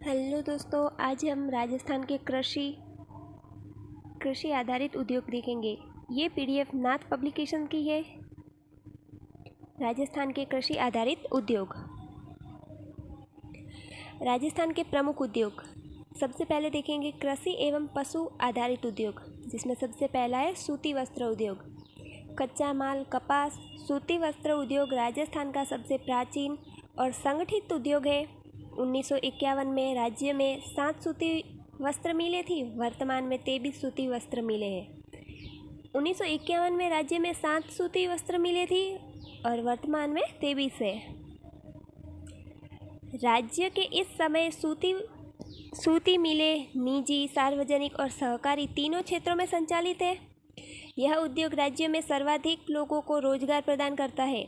Hello दोस्तों, आज हम राजस्थान के कृषि आधारित उद्योग देखेंगे। ये पीडीएफ नाथ पब्लिकेशन की है। राजस्थान के कृषि आधारित उद्योग। राजस्थान के प्रमुख उद्योग सबसे पहले देखेंगे कृषि एवं पशु आधारित उद्योग, जिसमें सबसे पहला है सूती वस्त्र उद्योग। कच्चा माल कपास सूती वस्त्र उद्योग राजस्थान का सबसे प्राचीन और संगठित उद्योग है। 1951 में राज्य में 7 सूती वस्त्र मिलें थी। वर्तमान में 23 सूती वस्त्र मिले हैं। 1951 में राज्य में 7 सूती वस्त्र मिले थी और वर्तमान में 23 है। राज्य के इस समय सूती मिलें निजी, सार्वजनिक और सहकारी तीनों क्षेत्रों में संचालित है। यह उद्योग राज्य में सर्वाधिक लोगों को रोजगार प्रदान करता है।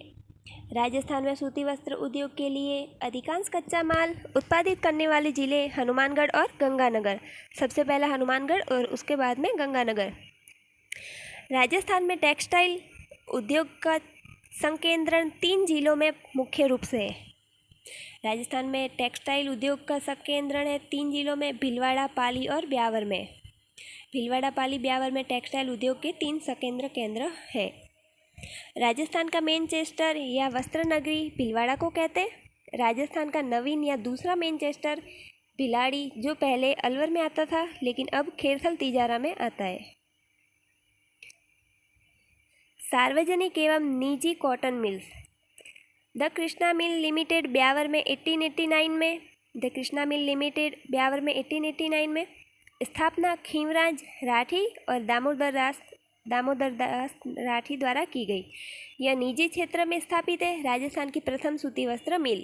राजस्थान में सूती वस्त्र उद्योग के लिए अधिकांश कच्चा माल उत्पादित करने वाले जिले हनुमानगढ़ और गंगानगर। सबसे पहला हनुमानगढ़ और उसके बाद में गंगानगर। राजस्थान में टेक्सटाइल उद्योग का संकेंद्रण 3 जिलों में मुख्य रूप से है। राजस्थान में टेक्सटाइल उद्योग का संकेंद्रण है 3 जिलों में, भीलवाड़ा, पाली और ब्यावर में। भीलवाड़ा, पाली, ब्यावर में टेक्सटाइल उद्योग के 3 संकेंद्र केंद्र है। राजस्थान का मैनचेस्टर या वस्त्र नगरी भीलवाड़ा को कहते हैं। राजस्थान का नवीन या दूसरा मैनचेस्टर भिलाड़ी, जो पहले अलवर में आता था लेकिन अब खेरथल तिजारा में आता है। सार्वजनिक एवं निजी cotton mills. The Krishna mill limited Beawar में 1889 में। The Krishna mill limited Beawar में 1889 में। स्थापना खींवराज राठी और दामोदर दास राठी द्वारा की गई। यह निजी क्षेत्र में स्थापित है। राजस्थान की प्रथम सूती वस्त्र मिल।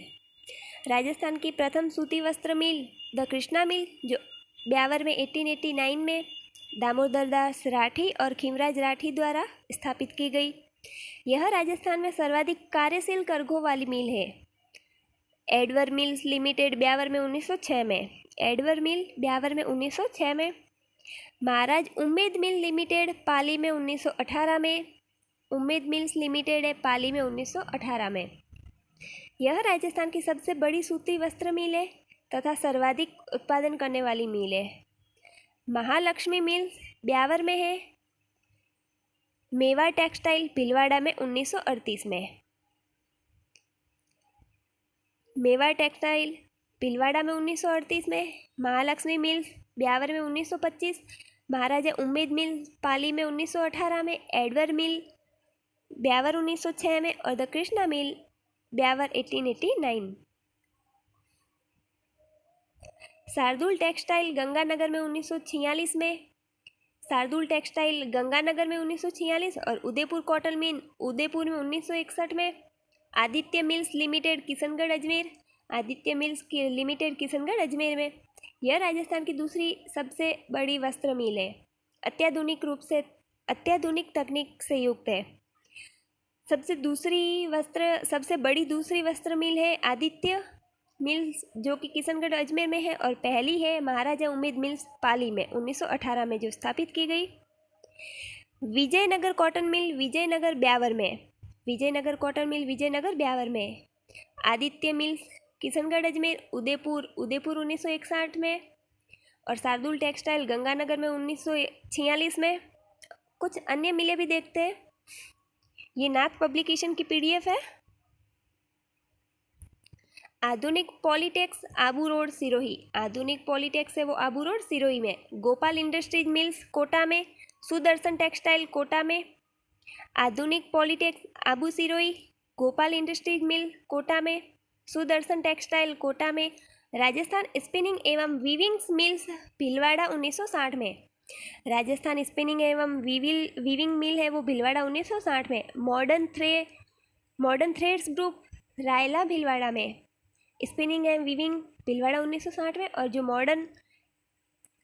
राजस्थान की प्रथम सूती वस्त्र मिल द कृष्णा मिल, जो ब्यावर में 1889 में दामोदर दास राठी और खींवराज राठी द्वारा स्थापित की गई। यह राजस्थान में सर्वाधिक कार्यशील करघों वाली मिल है। एडवर मिल्स लिमिटेड ब्यावर में 1906 में। एडवर मिल ब्यावर में 1906 में। महाराज उम्मेद मिल लिमिटेड पाली में 1918 में। उम्मेद मिल्स लिमिटेड है पाली में 1918 में। यह राजस्थान की सबसे बड़ी सूती वस्त्र मिल है तथा सर्वाधिक उत्पादन करने वाली मिल है। महालक्ष्मी मिल्स ब्यावर में है। मेवा टेक्सटाइल भीलवाड़ा में 1938 में। मेवा टेक्सटाइल भीलवाड़ा में 1938 में। महालक्ष्मी मिल्स ब्यावर में 1925। महाराजा उम्मेद मिल पाली में 1918 में। एडवर मिल ब्यावर 1906 में और the Krishna mill Beawar 1889। Shardul textile Ganganagar में 1946 में। शार्दुल टेक्सटाइल गंगानगर में 1946 और उदयपुर कॉटन मिल उदयपुर में 1961 में। Aditya mills limited Kishangarh Ajmer. Aditya mills limited Kishangarh Ajmer में। यह राजस्थान की दूसरी सबसे बड़ी वस्त्र मिल है। अत्याधुनिक तकनीक से युक्त है। सबसे बड़ी दूसरी वस्त्र मिल है आदित्य मिल्स, जो कि किशनगढ़ अजमेर में है, और पहली है महाराजा उम्मेद मिल्स पाली में 1918 में जो स्थापित की गई। विजयनगर कॉटन मिल विजयनगर ब्यावर में। विजयनगर कॉटन मिल विजयनगर ब्यावर में। आदित्य मिल्स किशनगढ़ अजमेर उदयपुर 1961 में। और शार्दुल टेक्सटाइल गंगानगर में 1946 में। कुछ अन्य मिलें भी देखते हैं। ये नाथ पब्लिकेशन की पीडीएफ है। आधुनिक पॉलिटेक्स आबू रोड सिरोही। आधुनिक पॉलिटेक्स है वो आबू रोड सिरोही में। गोपाल इंडस्ट्रीज मिल्स कोटा में। सुदर्शन टेक्सटाइल कोटा में। आधुनिक पॉलिटेक्स आबू सिरोही। गोपाल इंडस्ट्रीज मिल कोटा में। सुदर्शन टेक्सटाइल कोटा में। राजस्थान स्पिनिंग एवं वीविंग्स मिल्स भीलवाड़ा 1960 में। राजस्थान स्पिनिंग एवं वीविंग मिल है वो भीलवाड़ा 1960 में। Modern threads group Raila Bhilwara में। स्पिनिंग एवं वीविंग भीलवाड़ा 1960 में और जो मॉडर्न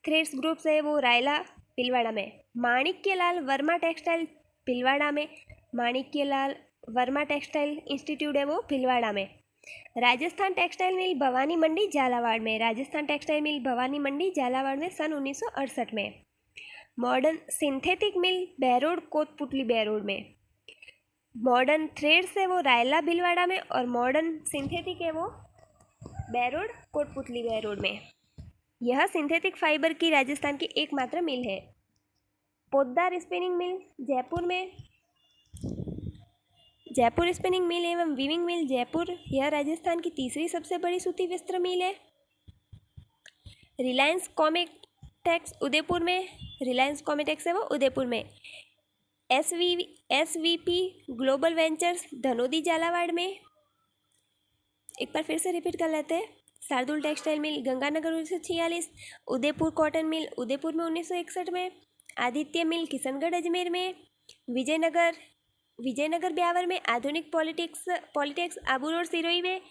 थ्रेड्स ग्रुप्स है वो रायला भीलवाड़ा में। माणिक्यलाल वर्मा टेक्सटाइल भीलवाड़ा में। माणिक्यलाल वर्मा टेक्सटाइल इंस्टीट्यूट है वो भीलवाड़ा में। राजस्थान टेक्सटाइल मिल भवानी मंडी झालावाड़ में। राजस्थान टेक्सटाइल मिल भवानी मंडी झालावाड़ में सन 1968 में। मॉडर्न सिंथेटिक मिल बहरोड कोतपुतली बहरोड में। मॉडर्न थ्रेड्स है वो रायला भीलवाड़ा में और मॉडर्न सिंथेटिक है वो बहरोड कोटपुतली बहरोड में। यह सिंथेटिक फाइबर की राजस्थान की एकमात्र मिल है। पोद्दार स्पिनिंग मिल जयपुर में, जयपुर स्पिनिंग मिल एवं वीविंग मिल जयपुर, यह राजस्थान की तीसरी सबसे बड़ी सूती वस्त्र मिल है। रिलायंस कॉमेटेक्स उदयपुर में, रिलायंस कॉमेटेक्स है वो उदयपुर में। एसवीपी ग्लोबल वेंचर्स धनोदी झालावाड़ में। एक बार फिर से रिपीट कर लेते हैं। Shardul textile mill Ganganagar 1946, Udaipur cotton mill Udaipur में 1961 में, आदित्य मिल किशनगढ़ अजमेर में, विजयनगर ब्यावर में, आधुनिक पॉलिटेक्स आबू रोड सिरोही में,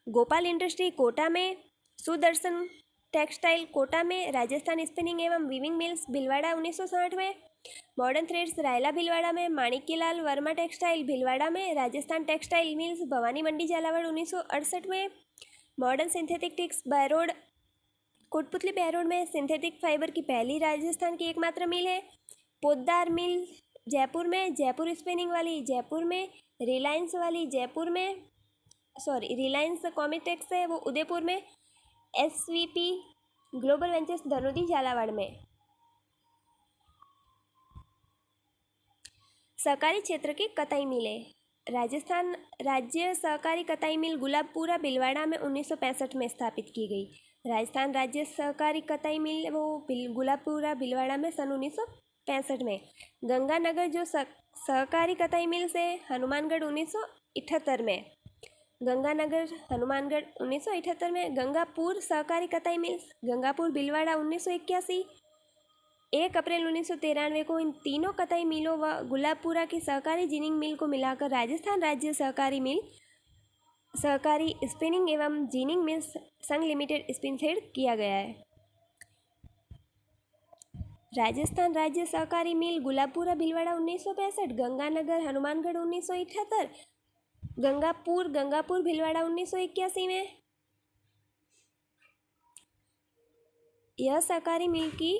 गोपाल इंडस्ट्री कोटा में, सुदर्शन टेक्सटाइल कोटा में, राजस्थान स्पिनिंग एवं वीविंग मिल्स भिलवाड़ा 1960 में, मॉडर्न थ्रेड्स रायला भिलवाड़ा में, माणिक्यलाल वर्मा टेक्सटाइल भिलवाड़ा में, राजस्थान टेक्सटाइल मिल्स भवानी मंडी झालावाड़ 1968 में, modern synthetic ticks by road Kotputli by road में सिंथेटिक फाइबर की पहली राजस्थान की एकमात्र मिल है। पोद्दार मिल जयपुर में, जयपुर स्पिनिंग वाली जयपुर में, रिलायंस वाली जयपुर में, रिलायंस कॉमेटेक्स है वो उदयपुर में, एसवीपी ग्लोबल वेंचर्स धनोदी झालावाड़ में। सहकारी क्षेत्र की कताई मिलें। राजस्थान राज्य सहकारी कताई मिल गुलाबपुरा भिलवाड़ा में 1965 में स्थापित की गई। राजस्थान राज्य सहकारी कताई मिल वो गुलाबपुरा भिलवाड़ा में सन 1965 में। गंगानगर जो सहकारी कताई मिल्स है हनुमानगढ़ 1978 में, गंगानगर हनुमानगढ़ 1978 में। गंगापुर सहकारी कताई मिल्स गंगापुर भिलवाड़ा 1981। 1 अप्रैल 1993 को इन तीनों कताई मिलों व गुलाबपुरा की सहकारी जिनिंग मिल को मिलाकर राजस्थान राज्य सहकारी स्पिनिंग एवं जिनिंग मिल्स संघ लिमिटेड स्पिनफील्ड किया गया है। राजस्थान राज्य सहकारी मिल गुलाबपुरा भिलवाड़ा 1965, गंगानगर हनुमानगढ़ 1978, गंगापुर भिलवाड़ा 1981 में। यह सहकारी मिल की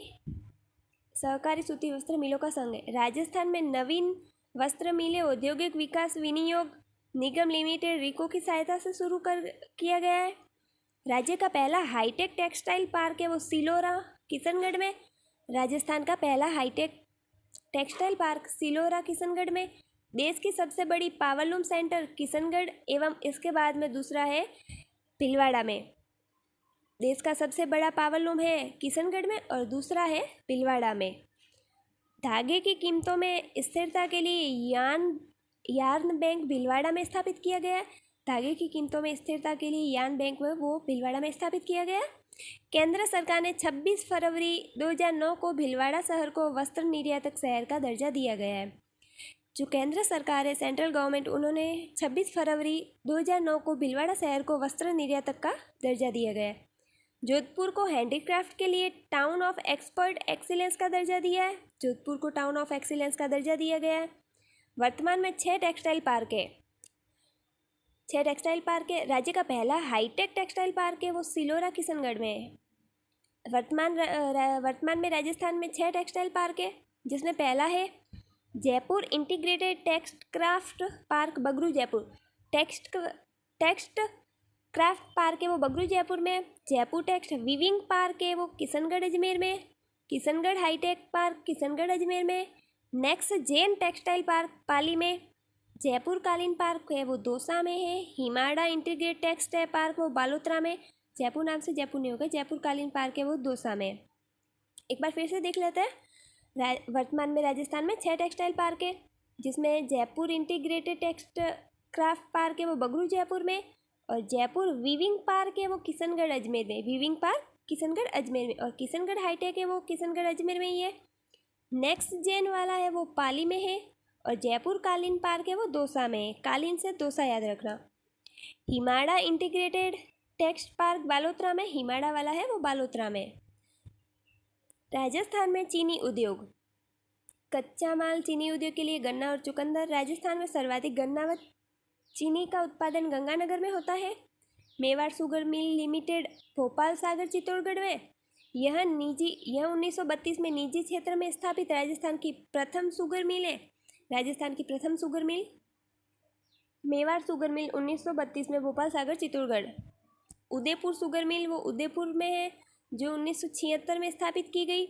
सहकारी सूती वस्त्र मिलों का संघ है। राजस्थान में नवीन वस्त्र मिलें औद्योगिक विकास विनियोग निगम लिमिटेड रिको की सहायता से शुरू किया गया है। राज्य का पहला हाईटेक टेक्सटाइल पार्क है वो सिलोरा किशनगढ़ में। राजस्थान का पहला high tech textile park Silora Kishangarh में। देश की सबसे बड़ी पावरलूम सेंटर किशनगढ़ एवं इसके बाद में दूसरा है भिलवाड़ा में। देश का सबसे बड़ा पावरलूम है किशनगढ़ में और दूसरा है भिलवाड़ा में। धागे की कीमतों में स्थिरता के लिए यार्न बैंक भिलवाड़ा में स्थापित किया गया। धागे की कीमतों में स्थिरता के लिए यार्न बैंक में वो भिलवाड़ा में स्थापित किया गया। केंद्र सरकार ने 26 फरवरी 2009 को भिलवाड़ा शहर को वस्त्र निर्यातक शहर का दर्जा दिया गया है। जो केंद्र सरकार है सेंट्रल गवर्नमेंट, उन्होंने 26 फरवरी 2009 को भिलवाड़ा शहर को वस्त्र निर्यातक का दर्जा दिया गया है। जोधपुर को हैंडीक्राफ्ट के लिए टाउन ऑफ एक्सपर्ट एक्सीलेंस का दर्जा दिया है। जोधपुर को टाउन ऑफ एक्सीलेंस का दर्जा दिया गया है। वर्तमान में 6 टेक्सटाइल पार्क है। 6 टेक्सटाइल पार्क है। राज्य का पहला हाईटेक टेक्सटाइल पार्क है वो सिलोरा किशनगढ़ में है। वर्तमान में राजस्थान में 6 टेक्सटाइल पार्क है, जिसमें पहला है Jaipur integrated text craft park Bagru Jaipur. Text craft park है वो बगरू जयपुर में। जयपुर टेक्स्ट वीविंग पार्क है वो किशनगढ़ अजमेर में। किशनगढ़ हाईटेक पार्क किशनगढ़ अजमेर में। नेक्स्ट जेन टेक्सटाइल पार्क पाली में। जयपुर कालीन पार्क है वो दौसा में है। हिमाड़ा इंटीग्रेटेड टेक्सटाइल पार्क वो बालोतरा में। जयपुर नाम से जयपुर नहीं होगा, जयपुर कालीन पार्क है वो दौसा में। एक बार फिर से देख लेते हैं। वर्तमान में राजस्थान में 6 टेक्सटाइल पार्क है, जिसमें Jaipur integrated text craft park है वो बगरू जयपुर में और जयपुर वीविंग पार्क है वो किशनगढ़ अजमेर में। वीविंग पार्क किशनगढ़ अजमेर में और किशनगढ़ हाईटेक है वो किशनगढ़ अजमेर में ही है। नेक्स्ट जेन वाला है वो पाली में है और जयपुर कालीन पार्क है वो दौसा में है। कालीन से दौसा याद रखना। हिमाड़ा इंटीग्रेटेड टेक्स्ट पार्क बालोतरा में। हिमाड़ा वाला है वो बालोतरा में। राजस्थान में चीनी उद्योग। कच्चा माल चीनी उद्योग के लिए गन्ना और चुकंदर। राजस्थान में सर्वाधिक गन्ना व चीनी का उत्पादन गंगानगर में होता है। Mewar sugar mill limited Bhopal Sagar Chittorgarh में। यह 1932 में निजी क्षेत्र में स्थापित राजस्थान की प्रथम शुगर मिल है। राजस्थान की प्रथम शुगर मिल मेवाड़ शुगर मिल 1932 में भोपाल सागर चित्तौड़गढ़। उदयपुर शुगर मिल वो उदयपुर में है। जो 1976 में स्थापित की गई,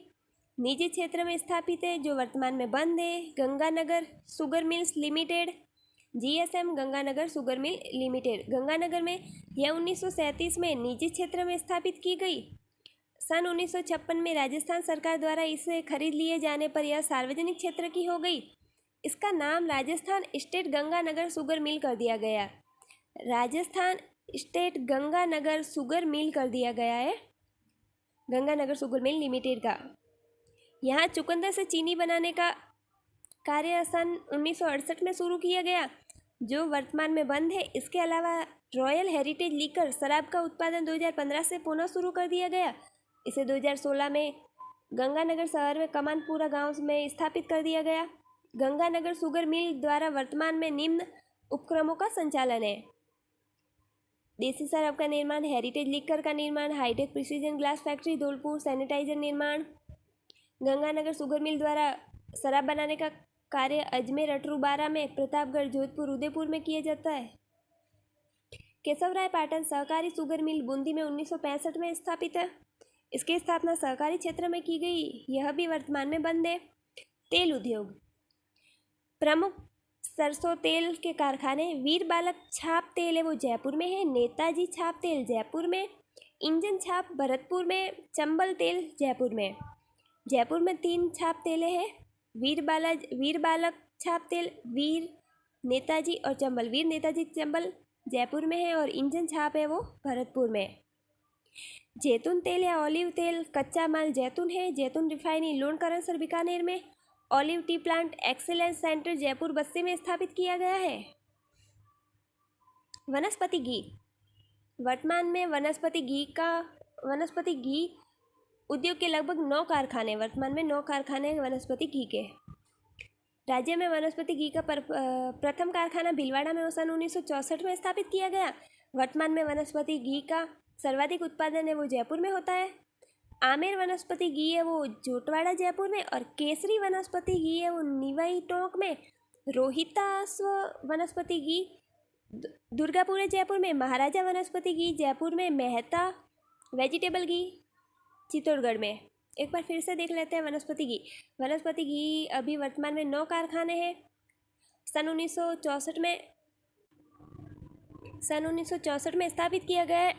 निजी क्षेत्र में स्थापित है जो वर्तमान में बंद है, Ganganagar sugar mills limited, GSM Ganganagar sugar mill limited Ganganagar में, यह 1937 में निजी क्षेत्र में स्थापित की गई। सन 1956 में राजस्थान सरकार द्वारा इसे खरीद लिए जाने पर यह सार्वजनिक क्षेत्र की हो गई। इसका नाम Rajasthan state Ganganagar sugar mill कर दिया गया। Rajasthan state Ganganagar sugar mill कर दिया गया है, गंगानगर शुगर मिल लिमिटेड का। यहाँ चुकंदर से चीनी बनाने का कार्य सन 1968 में शुरू किया गया, जो वर्तमान में बंद है। इसके अलावा रॉयल हेरिटेज लीकर शराब का उत्पादन 2015 से पुनः शुरू कर दिया गया। इसे 2016 में गंगानगर शहर में कमानपुरा गांव में स्थापित कर दिया गया। गंगानगर शुगर मिल द्वारा वर्तमान में निम्न उपक्रमों का संचालन है: देसी शराब का निर्माण, हेरिटेज लीकर का निर्माण, high tech precision glass factory Dholpur, sanitiser निर्माण। गंगानगर शुगर मिल द्वारा शराब बनाने का कार्य अजमेर, अटरूबारा में, प्रतापगढ़, जोधपुर, उदयपुर में किया जाता है। केशवराय पाटन सहकारी शुगर मिल बूंदी में 1965 में स्थापित है। इसकी स्थापना सहकारी क्षेत्र में की गई, यह भी वर्तमान में बंद है। तेल उद्योग, प्रमुख सरसों तेल के कारखाने वीर बालक छाप तेल है वो जयपुर में है, नेताजी छाप तेल जयपुर में, इंजन छाप भरतपुर में, चंबल तेल जयपुर में। जयपुर में 3 छाप तेलें हैं: वीर बालक छाप तेल, वीर नेताजी और चंबल। वीर नेताजी चंबल जयपुर में है और इंजन छाप है वो भरतपुर में। जैतून तेल या ऑलिव तेल कच्चा माल जैतून है। जैतून रिफाइनरी लोणकरणसर बीकानेर में, olive T plant excellence centre Jaipur बस्ती में स्थापित किया गया है। वनस्पति घी, वर्तमान में वनस्पति घी उद्योग के लगभग 9 कारखाने, वर्तमान में 9 कारखाने हैं वनस्पति घी के। राज्य में वनस्पति घी का प्रथम कारखाना भीलवाड़ा में सन 1964 में स्थापित किया गया। वर्तमान में वनस्पति घी का सर्वाधिक उत्पादन है वो जयपुर में होता है। आमेर वनस्पति घी है वो जोटवाड़ा जयपुर में, और केसरी वनस्पति घी है वो निवाई टोंक में। रोहिताश्व वनस्पति घी दुर्गापुर जयपुर में। महाराजा वनस्पति घी जयपुर में। मेहता वेजिटेबल घी चित्तौड़गढ़ में। एक बार फिर से देख लेते हैं वनस्पति घी। वनस्पति घी अभी वर्तमान में 9 कारखाने हैं। सन 1964 में स्थापित किया गया है।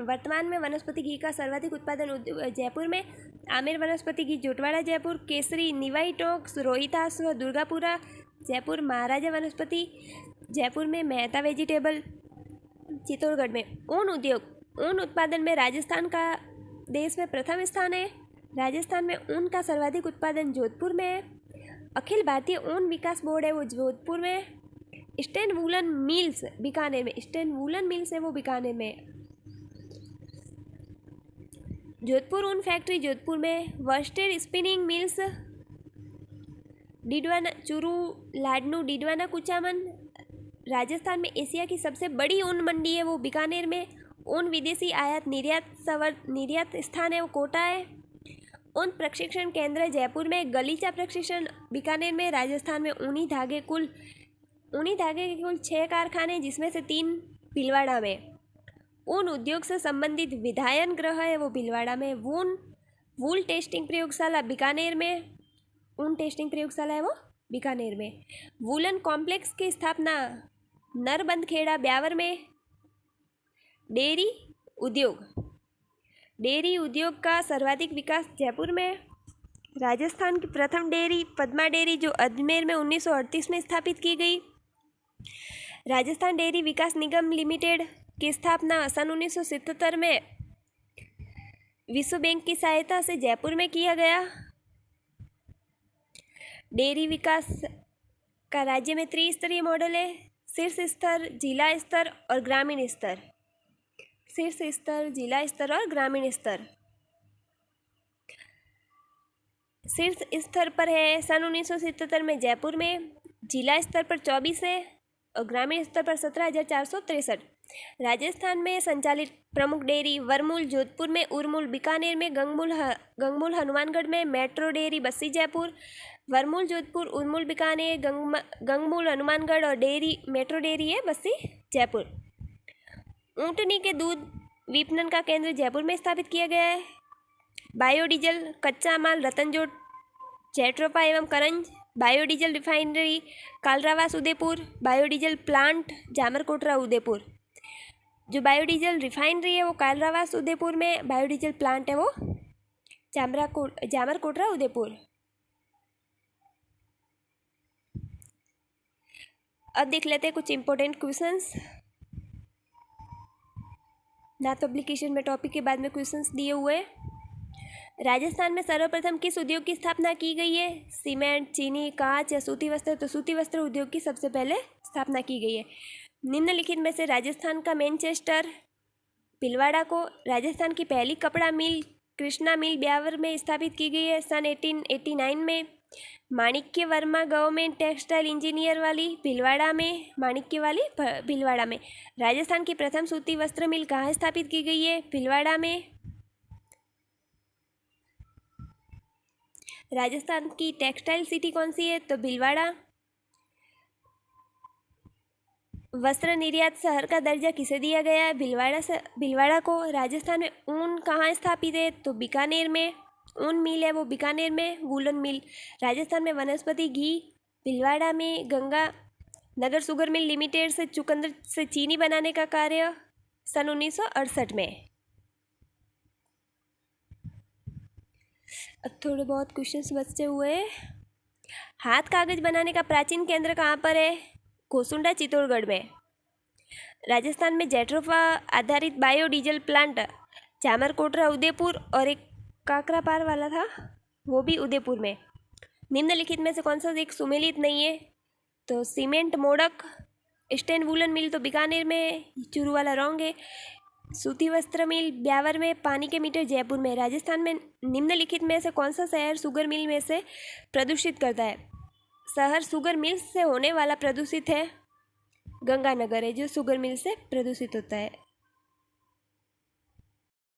वर्तमान में वनस्पति घी का सर्वाधिक उत्पादन जयपुर में। आमेर वनस्पति घी जोटवाड़ा जयपुर, केसरी निवाई टोंक, रोहिताश्व दुर्गापुरा जयपुर, महाराजा वनस्पति जयपुर में, मेहता वेजिटेबल चित्तौड़गढ़ में। ऊन उद्योग, ऊन उत्पादन में राजस्थान का देश में प्रथम स्थान है। राजस्थान में ऊन का सर्वाधिक उत्पादन जोधपुर में है। अखिल भारतीय ऊन विकास बोर्ड है वो जोधपुर में। स्टैंड वूलन मिल्स बीकानेर में। स्टैंड वूलन मिल्स है वो बीकानेर में। जोधपुर ऊन फैक्ट्री जोधपुर में। Worsted spinning mills Didwana Churu, Ladnun, Didwana, Kuchaman Rajasthan में। एशिया की सबसे बड़ी ऊन मंडी है वो बीकानेर में। ऊन विदेशी आयात निर्यात स्थान है वो कोटा है। ऊन प्रशिक्षण केंद्र जयपुर में। गलीचा प्रशिक्षण बीकानेर में। राजस्थान में ऊनी धागे के कुल 6 कारखाने, जिसमें से 3 भीलवाड़ा में। ऊन उद्योग से संबंधित विधायन गृह है वो भीलवाड़ा में। वूल टेस्टिंग प्रयोगशाला बीकानेर में। ऊन टेस्टिंग प्रयोगशाला है वो बीकानेर में। वूलन कॉम्प्लेक्स की स्थापना नरबंदखेड़ा ब्यावर में। डेयरी उद्योग का सर्वाधिक विकास जयपुर में। राजस्थान की प्रथम डेयरी पद्मा डेयरी जो अजमेर में 1938 में स्थापित की गई। राजस्थान डेयरी विकास निगम लिमिटेड की स्थापना सन 1977 में विश्व बैंक की सहायता से जयपुर में किया गया। डेयरी विकास का राज्य में त्रिस्तरीय मॉडल है: शीर्ष स्तर, जिला स्तर और ग्रामीण स्तर। शीर्ष स्तर, जिला स्तर और ग्रामीण स्तर। शीर्ष स्तर पर है सन 1977 में जयपुर में, जिला स्तर पर 24 है और ग्रामीण स्तर पर 17,463। राजस्थान में संचालित प्रमुख डेयरी वर्मूल जोधपुर में, उरमूल बीकानेर में, गंगमूल हनुमानगढ़ में, मेट्रो डेयरी बस्सी जयपुर, वर्मूल जोधपुर, उरमूल बीकानेर, गंगमूल हनुमानगढ़ और मेट्रो डेयरी है बस्सी जयपुर। ऊँटनी के दूध विपणन का केंद्र जयपुर में स्थापित किया गया है। बायोडीजल कच्चा माल रतनजोड़ जेट्रोफा एवं करंज, biodiesel refinery Kalrawas Udaipur, biodiesel plant Jamarkotra Udaipur. जो बायोडीजल रिफाइनरी है वो कालरावास उदयपुर में, बायोडीजल प्लांट है वो जामरकोटरा उदयपुर। अब देख लेते हैं कुछ इंपॉर्टेंट क्वेश्चंस। नाथ पब्लिकेशन में टॉपिक के बाद में क्वेश्चंस दिए हुए हैं। राजस्थान में सर्वप्रथम किस उद्योग की स्थापना की गई है? सीमेंट, चीनी, कांच या सूती वस्त्र? तो सूती वस्त्र उद्योग की सबसे पहले स्थापना की गई है। निम्नलिखित में से राजस्थान का मैनचेस्टर भीलवाड़ा को राजस्थान की पहली कपड़ा मिल कृष्णा मिल ब्यावर में स्थापित की गई है सन 1889 में। माणिक्य वर्मा गवर्नमेंट टेक्सटाइल इंजीनियर वाली भीलवाड़ा में, माणिक्य वाली भीलवाड़ा में। राजस्थान की प्रथम सूती वस्त्र मिल कहाँ स्थापित की गई है? भीलवाड़ा में। राजस्थान की टेक्सटाइल सिटी कौन सी है? तो भीलवाड़ा। वस्त्र निर्यात शहर का दर्जा किसे दिया गया है? भीलवाड़ा को। राजस्थान में ऊन कहाँ स्थापित है? तो बीकानेर में। ऊन मिल है वो बीकानेर में, वूलन मिल। राजस्थान में वनस्पति घी भीलवाड़ा में। Ganga Nagar sugar mill limited से चुकंदर से चीनी बनाने का कार्य सन 1968 में। अब थोड़े बहुत क्वेश्चंस बचे हुए हैं। हाथ कागज बनाने का प्राचीन केंद्र कहाँ पर है? घोसुंडा चित्तौड़गढ़ में। राजस्थान में जेट्रोफा आधारित बायोडीजल प्लांट जामरकोटरा उदयपुर और एक काकरापार वाला था वो भी उदयपुर में। निम्नलिखित में से कौन सा एक सुमेलित नहीं है? तो सीमेंट मोड़क स्टेन वूलन मिल तो बीकानेर में, चूरू वाला रॉन्ग है। सूती वस्त्र मिल ब्यावर में, पानी के मीटर जयपुर में। राजस्थान में निम्नलिखित में से कौन सा शहर शुगर मिल में से प्रदूषित करता है? शहर शुगर मिल से होने वाला प्रदूषित है गंगानगर है जो शुगर मिल से प्रदूषित होता है।